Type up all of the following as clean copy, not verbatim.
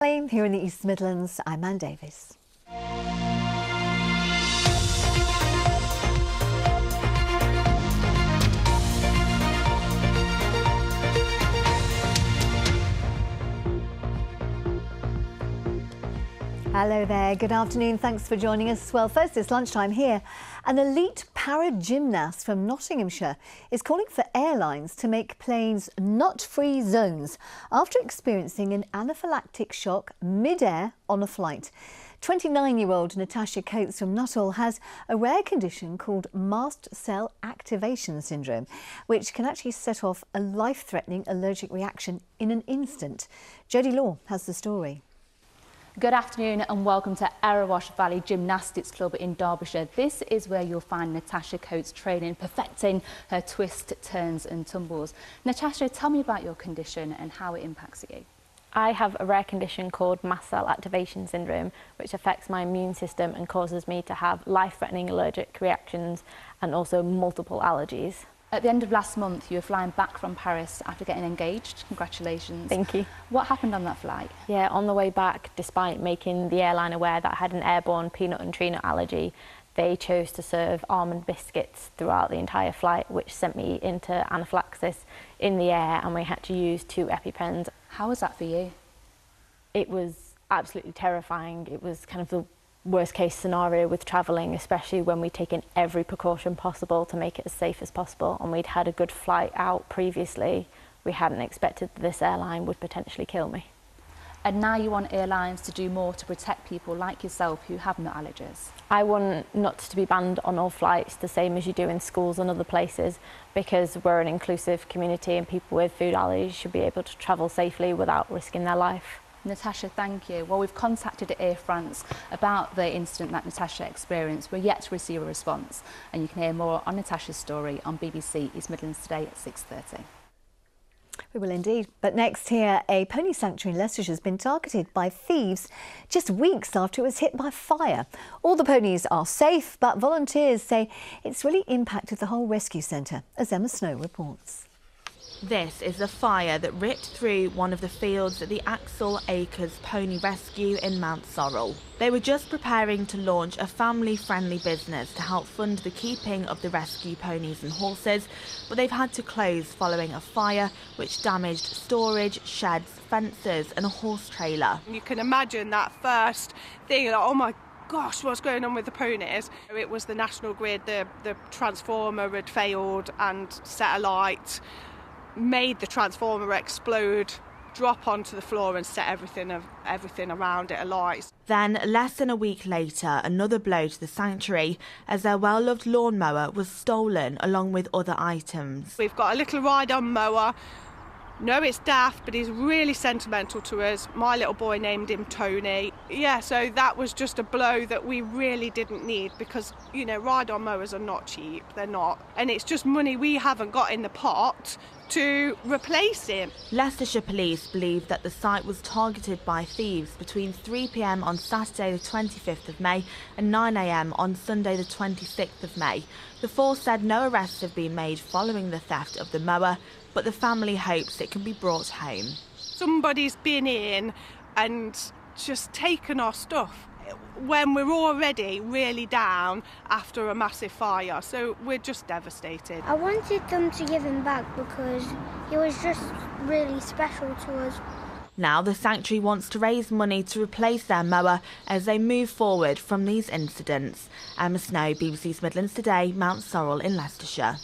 Here in the East Midlands, I'm Anne Davis. Hello there, good afternoon, thanks for joining us. Well, first it's lunchtime here. An elite para-gymnast from Nottinghamshire is calling for airlines to make planes nut-free zones after experiencing an anaphylactic shock mid-air on a flight. 29-year-old Natasha Coates from Nuttall has a rare condition called mast cell activation syndrome, which can actually set off a life-threatening allergic reaction in an instant. Jodie Law has the story. Good afternoon and welcome to Erewash Valley Gymnastics Club in Derbyshire. This is where you'll find Natasha Coates training, perfecting her twists, turns and tumbles. Natasha, tell me about your condition and how it impacts you. I have a rare condition called mast cell activation syndrome, which affects my immune system and causes me to have life-threatening allergic reactions and also multiple allergies. At the end of last month, you were flying back from Paris after getting engaged. Congratulations. Thank you. What happened on that flight? Yeah, on the way back, despite making the airline aware that I had an airborne peanut and tree nut allergy, they chose to serve almond biscuits throughout the entire flight, which sent me into anaphylaxis in the air, and we had to use 2 EpiPens. How was that for you? It was absolutely terrifying. It was kind of the worst case scenario with travelling, especially when we'd taken every precaution possible to make it as safe as possible, and we'd had a good flight out previously. We hadn't expected that this airline would potentially kill me. And now you want airlines to do more to protect people like yourself who have nut allergies. I want nuts to be banned on all flights, the same as you do in schools and other places, because we're an inclusive community and people with food allergies should be able to travel safely without risking their life. Natasha, thank you. Well, we've contacted Air France about the incident that Natasha experienced. We're yet to receive a response, and you can hear more on Natasha's story on BBC East Midlands today at 6:30. We will indeed. But next here, a pony sanctuary in Leicestershire has been targeted by thieves just weeks after it was hit by fire. All the ponies are safe, but volunteers say it's really impacted the whole rescue centre, as Emma Snow reports. This is the fire that ripped through one of the fields at the Axel Acres Pony Rescue in Mount Sorrel. They were just preparing to launch a family-friendly business to help fund the keeping of the rescue ponies and horses, but they've had to close following a fire which damaged storage, sheds, fences and a horse trailer. You can imagine that first thing, like, oh my gosh, what's going on with the ponies? It was the national grid, the transformer had failed and set alight, made the transformer explode, drop onto the floor and set everything around it alight. Then, less than a week later, another blow to the sanctuary as their well-loved lawnmower was stolen along with other items. We've got a little ride-on mower. No, it's daft, but he's really sentimental to us. My little boy named him Tony. Yeah, so that was just a blow that we really didn't need because, you know, ride-on mowers are not cheap, they're not. And it's just money we haven't got in the pot to replace him. Leicestershire Police believe that the site was targeted by thieves between 3 p.m. on Saturday the 25th of May and 9 a.m. on Sunday the 26th of May. The force said no arrests have been made following the theft of the mower, but the family hopes it can be brought home. Somebody's been in and just taken our stuff when we're already really down after a massive fire, so we're just devastated. I wanted them to give him back because he was just really special to us. Now the sanctuary wants to raise money to replace their mower as they move forward from these incidents. Emma Snow, BBC East Midlands Today, Mount Sorrel in Leicestershire.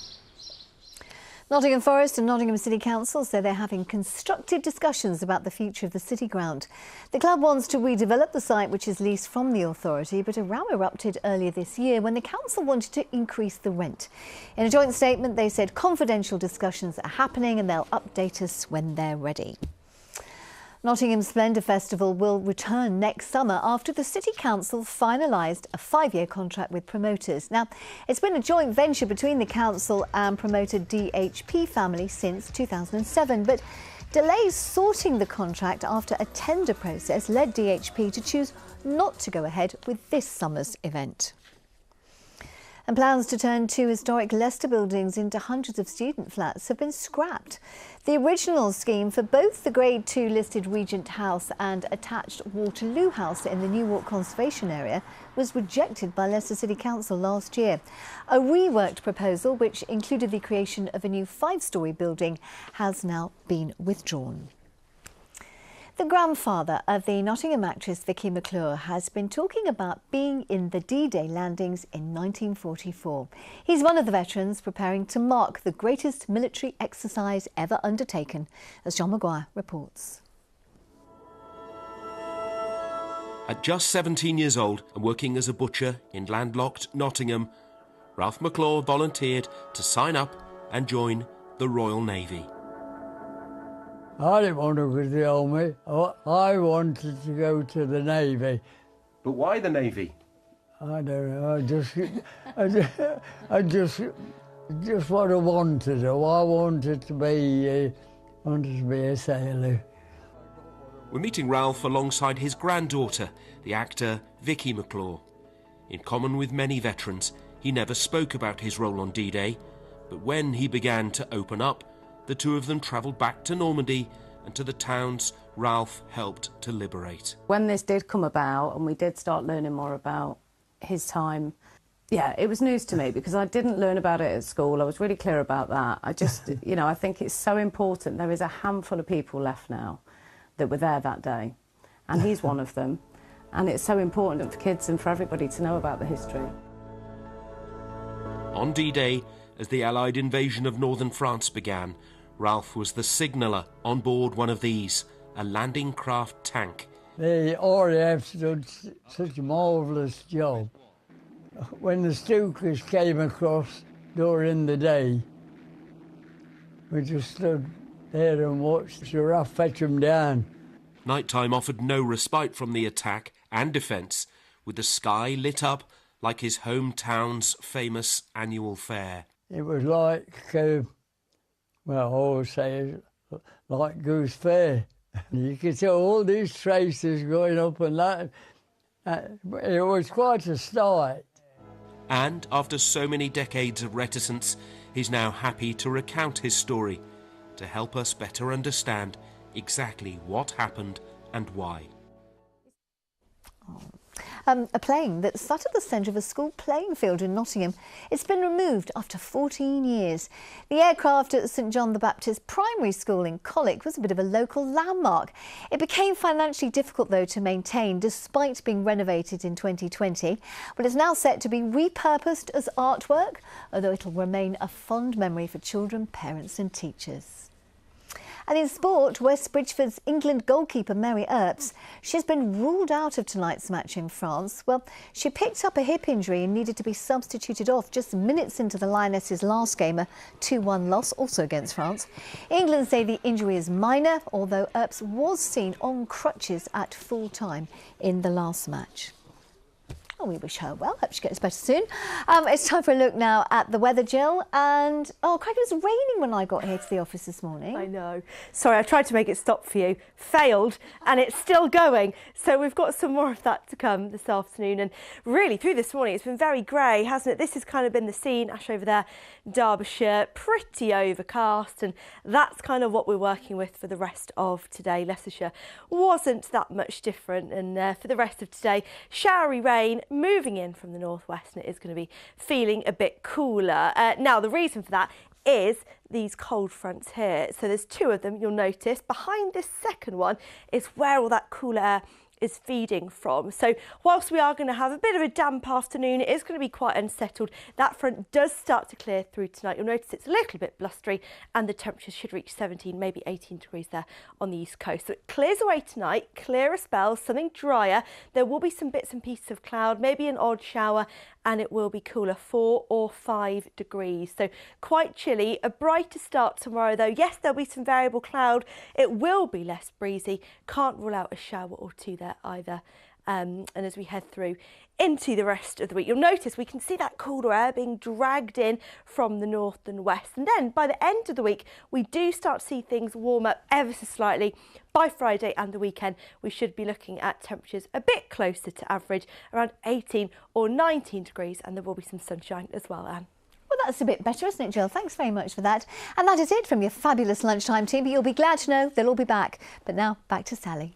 Nottingham Forest and Nottingham City Council say they're having constructive discussions about the future of the city ground. The club wants to redevelop the site, which is leased from the authority, but a row erupted earlier this year when the council wanted to increase the rent. In a joint statement, they said confidential discussions are happening and they'll update us when they're ready. Nottingham Splendour Festival will return next summer after the City Council finalised a 5-year contract with promoters. Now, it's been a joint venture between the council and promoter DHP family since 2007, but delays sorting the contract after a tender process led DHP to choose not to go ahead with this summer's event. And plans to turn two historic Leicester buildings into hundreds of student flats have been scrapped. The original scheme for both the Grade 2 listed Regent House and attached Waterloo House in the Newark Conservation Area was rejected by Leicester City Council last year. A reworked proposal, which included the creation of a new 5-storey building, has now been withdrawn. The grandfather of the Nottingham actress Vicky McClure has been talking about being in the D-Day landings in 1944. He's one of the veterans preparing to mark the greatest military exercise ever undertaken, as John Maguire reports. At just 17 years old and working as a butcher in landlocked Nottingham, Ralph McClure volunteered to sign up and join the Royal Navy. I didn't want to go to the army. I wanted to go to the Navy. But why the Navy? I don't know. I just what I wanted to. I wanted to be a sailor. We're meeting Ralph alongside his granddaughter, the actor Vicky McClure. In common with many veterans, he never spoke about his role on D-Day, but when he began to open up, the two of them travelled back to Normandy and to the towns Ralph helped to liberate. When this did come about and we did start learning more about his time, yeah, it was news to me because I didn't learn about it at school. I was really clear about that. I just, I think it's so important. There is a handful of people left now that were there that day, and he's one of them. And it's so important for kids and for everybody to know about the history. On D-Day, as the Allied invasion of northern France began, Ralph was the signaller on board one of these, a landing craft tank. The RAF did such a marvellous job. When the Stokers came across during the day, we just stood there and watched the RAF fetch them down. Nighttime offered no respite from the attack and defence, with the sky lit up like his hometown's famous annual fair. It was like, I always say, like Goose Fair. You could see all these traces going up and that. It was quite a sight. And after so many decades of reticence, he's now happy to recount his story to help us better understand exactly what happened and why. A plane that sat at the centre of a school playing field in Nottingham. It's been removed after 14 years. The aircraft at St John the Baptist Primary School in Colic was a bit of a local landmark. It became financially difficult, though, to maintain despite being renovated in 2020. But it's now set to be repurposed as artwork, although it'll remain a fond memory for children, parents and teachers. And in sport, West Bridgford's England goalkeeper Mary Earps, she's been ruled out of tonight's match in France. Well, she picked up a hip injury and needed to be substituted off just minutes into the Lionesses' last game, a 2-1 loss, also against France. England say the injury is minor, although Earps was seen on crutches at full time in the last match. Oh, we wish her well. Hope she gets better soon. It's time for a look now at the weather, Jill. And, oh, crikey, it was raining when I got here to the office this morning. I know. Sorry, I tried to make it stop for you. Failed, and it's still going. So we've got some more of that to come this afternoon. And really, through this morning, it's been very grey, hasn't it? This has kind of been the scene. Ash over there, Derbyshire, pretty overcast. And that's kind of what we're working with for the rest of today. Leicestershire wasn't that much different. And for the rest of today, showery rain, moving in from the northwest, and it is going to be feeling a bit cooler. Now, the reason for that is these cold fronts here. So there's two of them, you'll notice. Behind this second one is where all that cooler air is feeding from. So whilst we are going to have a bit of a damp afternoon, it is going to be quite unsettled. That front does start to clear through tonight. You'll notice it's a little bit blustery and the temperatures should reach 17, maybe 18 degrees there on the east coast. So it clears away tonight, clearer spells, something drier. There will be some bits and pieces of cloud, maybe an odd shower, and it will be cooler, 4 or 5 degrees. So quite chilly. A brighter start tomorrow though. Yes, there'll be some variable cloud. It will be less breezy. Can't rule out a shower or two there either. And as we head through into the rest of the week, you'll notice we can see that colder air being dragged in from the north and west. And then by the end of the week, we do start to see things warm up ever so slightly. By Friday and the weekend, we should be looking at temperatures a bit closer to average, around 18 or 19 degrees, and there will be some sunshine as well, Anne. Well, that's a bit better, isn't it, Jill? Thanks very much for that. And that is it from your fabulous lunchtime team, but you'll be glad to know they'll all be back. But now, back to Sally.